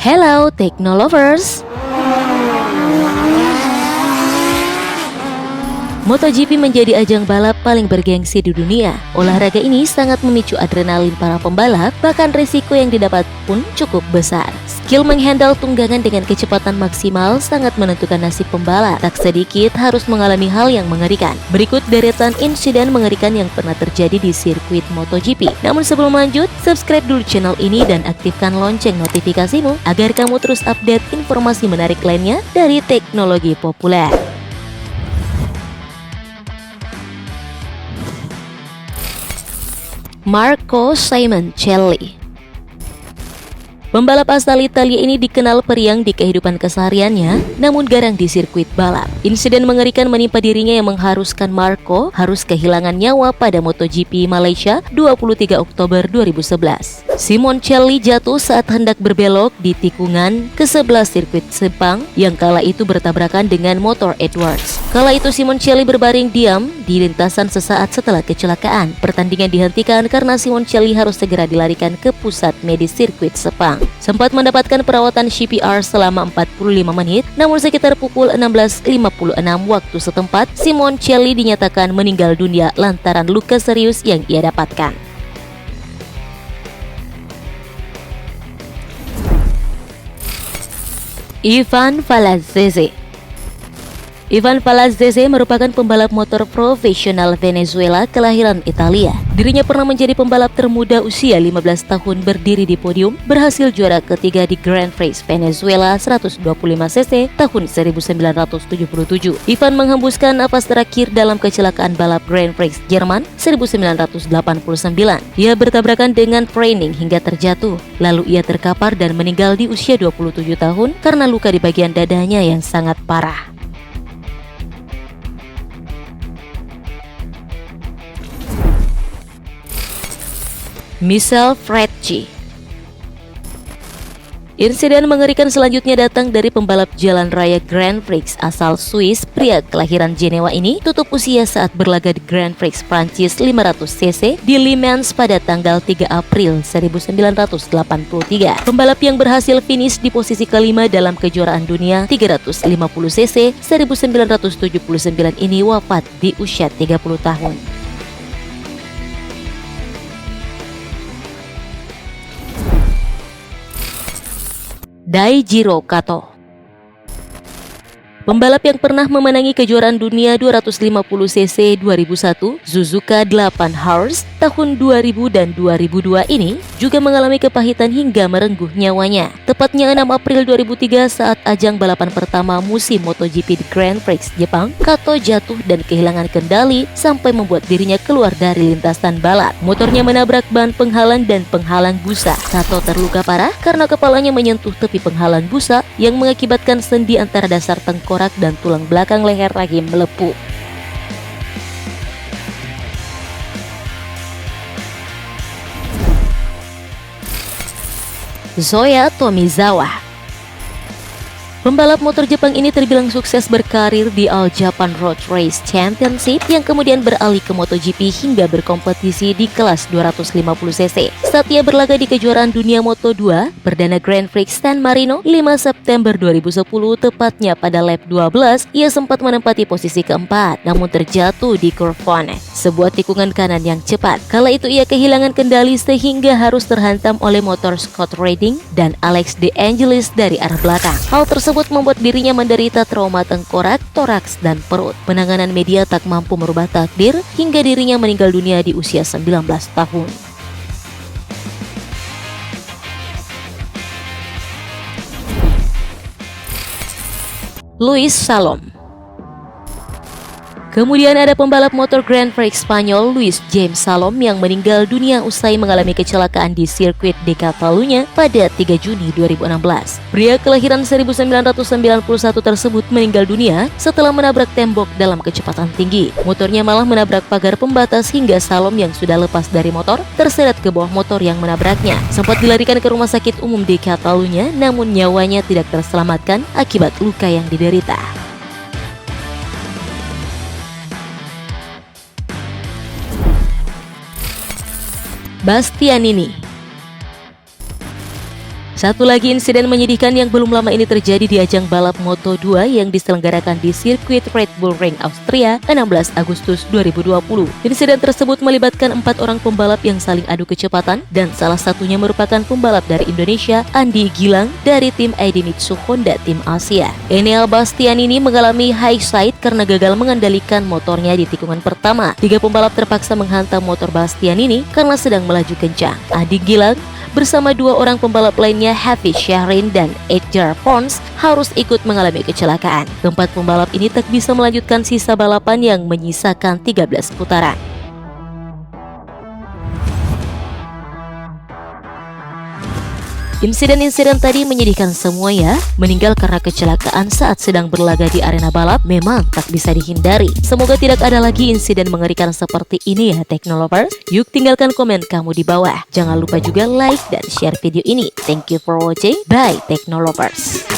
Hello Technolovers. MotoGP menjadi ajang balap paling bergengsi di dunia. Olahraga ini sangat memicu adrenalin para pembalap, bahkan risiko yang didapat pun cukup besar. Skill menghandle tunggangan dengan kecepatan maksimal sangat menentukan nasib pembalap. Tak sedikit harus mengalami hal yang mengerikan. Berikut deretan insiden mengerikan yang pernah terjadi di sirkuit MotoGP. Namun sebelum lanjut, subscribe dulu channel ini dan aktifkan lonceng notifikasimu agar kamu terus update informasi menarik lainnya dari teknologi populer. Marco Simoncelli. Pembalap asal Italia ini dikenal periang di kehidupan kesehariannya, namun garang di sirkuit balap. Insiden mengerikan menimpa dirinya yang mengharuskan Marco harus kehilangan nyawa pada MotoGP Malaysia 23 Oktober 2011. Simoncelli jatuh saat hendak berbelok di tikungan ke-11 sirkuit Sepang yang kala itu bertabrakan dengan motor Edwards. Kala itu Simoncelli berbaring diam di lintasan sesaat setelah kecelakaan. Pertandingan dihentikan karena Simoncelli harus segera dilarikan ke pusat medis sirkuit Sepang. Sempat mendapatkan perawatan CPR selama 45 menit, namun sekitar pukul 16.56 waktu setempat, Simoncelli dinyatakan meninggal dunia lantaran luka serius yang ia dapatkan. Ivan Falazzese. Ivan Falazzese merupakan pembalap motor profesional Venezuela kelahiran Italia. Dirinya pernah menjadi pembalap termuda usia 15 tahun berdiri di podium, berhasil juara ketiga di Grand Prix Venezuela 125cc tahun 1977. Ivan menghembuskan napas terakhir dalam kecelakaan balap Grand Prix Jerman 1989. Ia bertabrakan dengan Preining hingga terjatuh, lalu ia terkapar dan meninggal di usia 27 tahun karena luka di bagian dadanya yang sangat parah. Michel Frecci. Insiden mengerikan selanjutnya datang dari pembalap jalan raya Grand Prix asal Swiss. Pria kelahiran Jenewa ini tutup usia saat berlaga di Grand Prix Prancis 500cc di Le Mans pada tanggal 3 April 1983. Pembalap yang berhasil finish di posisi kelima dalam kejuaraan dunia 350cc 1979 ini wafat di usia 30 tahun. Daijiro Kato. Pembalap yang pernah memenangi kejuaraan dunia 250cc 2001, Suzuka 8 Horse tahun 2000 dan 2002 ini juga mengalami kepahitan hingga merengguh nyawanya. Tepatnya 6 April 2003 saat ajang balapan pertama musim MotoGP di Grand Prix Jepang, Kato jatuh dan kehilangan kendali sampai membuat dirinya keluar dari lintasan balap. Motornya menabrak ban penghalang dan penghalang busa. Kato terluka parah karena kepalanya menyentuh tepi penghalang busa yang mengakibatkan sendi antara dasar tengkorak dan tulang belakang leher rahim melepuh. Shoya Tomizawa. Pembalap motor Jepang ini terbilang sukses berkarir di All Japan Road Race Championship yang kemudian beralih ke MotoGP hingga berkompetisi di kelas 250cc. Saat ia berlaga di kejuaraan dunia Moto2 perdana Grand Prix San Marino 5 September 2010, tepatnya pada lap 12, ia sempat menempati posisi keempat, namun terjatuh di Corfone, sebuah tikungan kanan yang cepat. Kala itu ia kehilangan kendali sehingga harus terhantam oleh motor Scott Redding dan Alex De Angelis dari arah belakang. Hal tersebut membuat dirinya menderita trauma tengkorak, toraks, dan perut. Penanganan media tak mampu merubah takdir hingga dirinya meninggal dunia di usia 19 tahun. Luis Salom. Kemudian ada pembalap motor Grand Prix Spanyol Luis James Salom yang meninggal dunia usai mengalami kecelakaan di sirkuit de Catalunya pada 3 Juni 2016. Pria kelahiran 1991 tersebut meninggal dunia setelah menabrak tembok dalam kecepatan tinggi. Motornya malah menabrak pagar pembatas hingga Salom yang sudah lepas dari motor terseret ke bawah motor yang menabraknya. Sempat dilarikan ke rumah sakit umum de Catalunya, namun nyawanya tidak terselamatkan akibat luka yang diderita. Bastianini. Satu lagi insiden menyedihkan yang belum lama ini terjadi di ajang balap Moto2 yang diselenggarakan di sirkuit Red Bull Ring Austria 16 Agustus 2020. Insiden tersebut melibatkan 4 orang pembalap yang saling adu kecepatan dan salah satunya merupakan pembalap dari Indonesia, Andi Gilang dari tim Idemitsu Honda tim Asia. Enel Bastianini mengalami high side karena gagal mengendalikan motornya di tikungan pertama. 3 pembalap terpaksa menghantam motor Bastianini karena sedang melaju kencang. Andi Gilang bersama 2 orang pembalap lainnya, Hafiz Syahrin dan Edgar Pons, harus ikut mengalami kecelakaan. Keempat pembalap ini tak bisa melanjutkan sisa balapan yang menyisakan 13 putaran. Insiden-insiden tadi menyedihkan semua ya. Meninggal karena kecelakaan saat sedang berlaga di arena balap memang tak bisa dihindari. Semoga tidak ada lagi insiden mengerikan seperti ini ya Teknolovers. Yuk tinggalkan komen kamu di bawah. Jangan lupa juga like dan share video ini. Thank you for watching. Bye Teknolovers.